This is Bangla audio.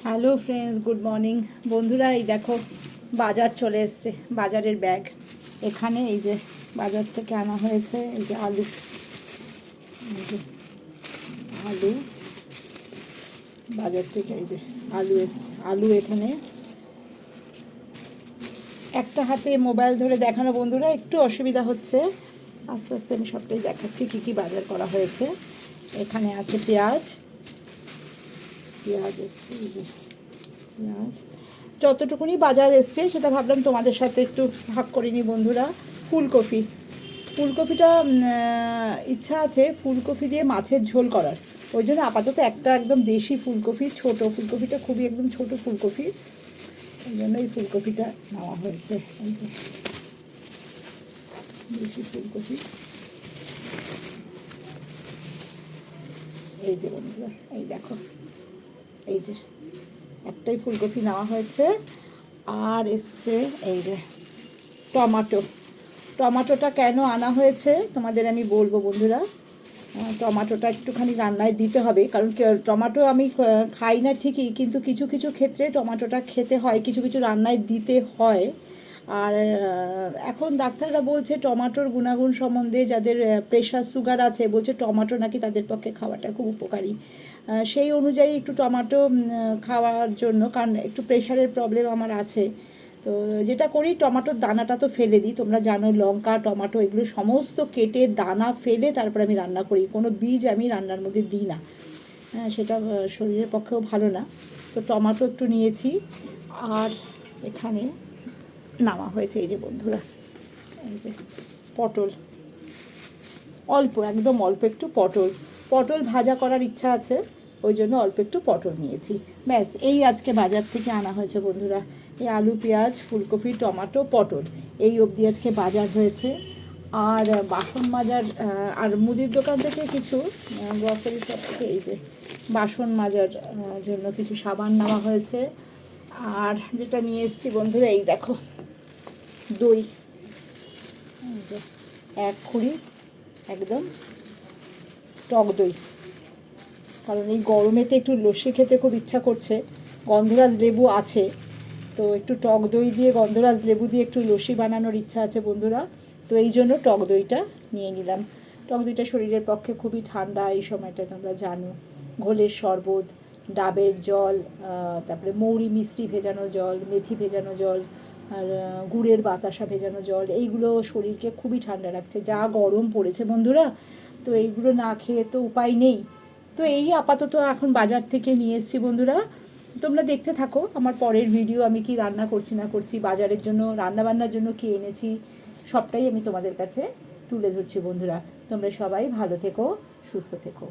হ্যালো ফ্রেন্ডস, গুড মর্নিং বন্ধুরা। এই দেখো বাজার চলে এসছে, বাজারের ব্যাগ। এখানে এই যে বাজার থেকে আনা হয়েছে, এই যে আলু, এই যে আলু বাজার থেকে, এই যে আলু এসছে। আলু এখানে একটা হাতে মোবাইল ধরে দেখানো বন্ধুরা একটু অসুবিধা হচ্ছে, আস্তে আস্তে আমি সবটাই দেখাচ্ছি কী কী বাজার করা হয়েছে। এখানে আছে পেঁয়াজ, পেঁয়াজ এসছে, এই যে পেঁয়াজ। যতটুকুনি বাজার এসছে সেটা ভাবলাম তোমাদের সাথে একটু ভাগ করে নিই বন্ধুরা। ফুলকপি, ফুলকপিটা ইচ্ছা আছে ফুলকপি দিয়ে মাছের ঝোল করার, ওই জন্য আপাতত একটা একদম দেশি ফুলকপি, ছোট ফুলকপিটা, খুবই একদম ছোট ফুলকপি, ওই জন্য এই ফুলকপিটা নেওয়া হয়েছে। এই যে দেশি ফুলকপি, এই যে বন্ধুরা এই দেখো, এই যে একটাই ফুলকপি নেওয়া হয়েছে। আর এসছে এই যে টমাটো। টমাটোটা কেন আনা হয়েছে তোমাদের আমি বলবো বন্ধুরা। টমাটোটা একটুখানি রান্নায় দিতে হবে, কারণ টমাটো আমি খাই না ঠিকই, কিন্তু কিছু কিছু ক্ষেত্রে টমাটোটা খেতে হয়, কিছু কিছু রান্নায় দিতে হয়। আর এখন ডাক্তাররা বলছে টমাটোর গুণাগুণ সম্বন্ধে, যাদের প্রেশার সুগার আছে বলছে টমাটো নাকি তাদের পক্ষে খাওয়াটা খুব উপকারী। সেই অনুযায়ী একটু টমাটো খাওয়ার জন্য, কারণ একটু প্রেশারের প্রবলেম আমার আছে, তো যেটা করি টমাটোর দানাটা তো ফেলে দিই, তোমরা জানো লঙ্কা টমাটো এগুলো সমস্ত কেটে দানা ফেলে তারপর আমি রান্না করি, কোনো বীজ আমি রান্নার মধ্যে দিই না। হ্যাঁ, সেটা শরীরের পক্ষেও ভালো না। তো টমাটো একটু নিয়েছি। আর এখানে নামা হয়েছে এই যে বন্ধুরা, এই যে পটল, অল্প একদম অল্প একটু পটল, পটল ভাজা করার ইচ্ছা আছে, ওই জন্য অল্প একটু পটল নিয়েছি। ব্যাস, এই আজকে বাজার থেকে আনা হয়েছে বন্ধুরা। এই আলু, পেঁয়াজ, ফুলকপি, টমাটো, পটল, এই অবধি আজকে বাজার হয়েছে। আর বাসন মাজার, আর মুদির দোকান থেকে কিছু গ্রসারি শপ থেকে এই যে বাসন মাজার জন্য কিছু সাবান নেওয়া হয়েছে। আর যেটা নিয়ে এসেছি বন্ধুরা, এই দেখো দই, এই যে এক খুঁড়ি একদম টক দই, কারণ এই গরমেতে একটু লস্যি খেতে খুব ইচ্ছা করছে। গন্ধরাজ লেবু আছে, তো একটু টক দই দিয়ে, গন্ধরাজ লেবু দিয়ে একটু লস্যি বানানোর ইচ্ছা আছে বন্ধুরা, তো এই জন্য টক দইটা নিয়ে নিলাম। টক দইটা শরীরের পক্ষে খুবই ঠান্ডা এই সময়টা, তোমরা জানো। ঘোলের শরবত, ডাবের জল, তারপরে মৌরি মিষ্টি ভেজানো জল, মেথি ভেজানো জল, আর গুড়ের বাতাসা ভেজানো জল, এইগুলো শরীরকে খুবই ঠান্ডা রাখছে, যা গরম পড়েছে বন্ধুরা, তো এইগুলো না খেয়ে তো উপায় নেই। তো এই আপাতত এখন বাজার থেকে নিয়ে এসেছি বন্ধুরা। তোমরা দেখতে থাকো আমার পরের ভিডিও, আমি কি রান্না করছি না করছি, বাজারের জন্য রান্নাবান্নার জন্য কি এনেছি, সবটাই আমি তোমাদের কাছে তুলে ধরছি বন্ধুরা। তোমরা সবাই ভালো থেকো, সুস্থ থেকো।